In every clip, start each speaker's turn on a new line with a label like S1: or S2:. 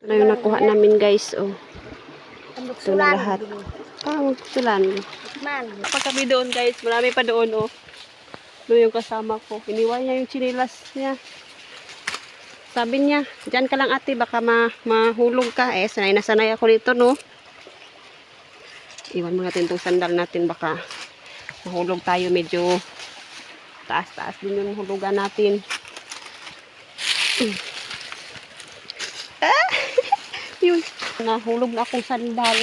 S1: Ito na yung nakuha namin guys. Oh. Ito na lahat. Magsulan. Pag kami doon guys, marami pa doon oh. Doon yung kasama ko. Iniwan niya yung chinilas niya. Sabi niya, dyan ka lang ate, baka mahulog ka. Sanay na sanay ako dito no. Iwan mo natin itong sandal natin, baka mahulog tayo. Medyo taas-taas din yung hulugan natin. Yun, nahulog na akong sandal.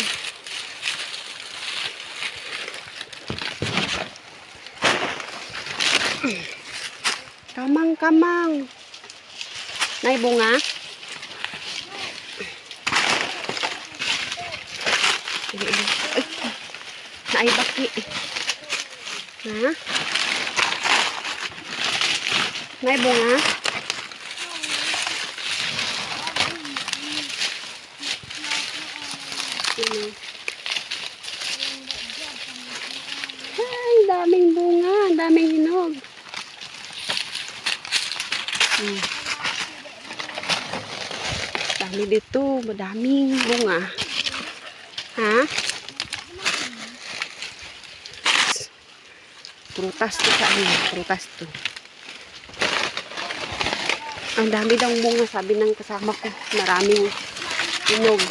S1: Kamang. Naibunga? Ay, naibaki. Ha? Naibunga? Ay, daming bunga, daming hinog. Dami dito, madaming bunga. Ha? Prutas to sa ano, prutas to. Ang dami daw bunga, sabi ng kasama ko. Maraming hinog.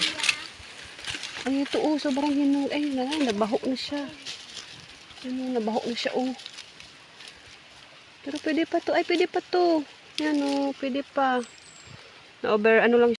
S1: Ay, ito oh, sobrang hinog. Ay, nabaho na siya. Nabaho na siya oh. Pero pwede pa to. Ay, pwede pa to. Yan oh, pwede pa. Na-over, ano lang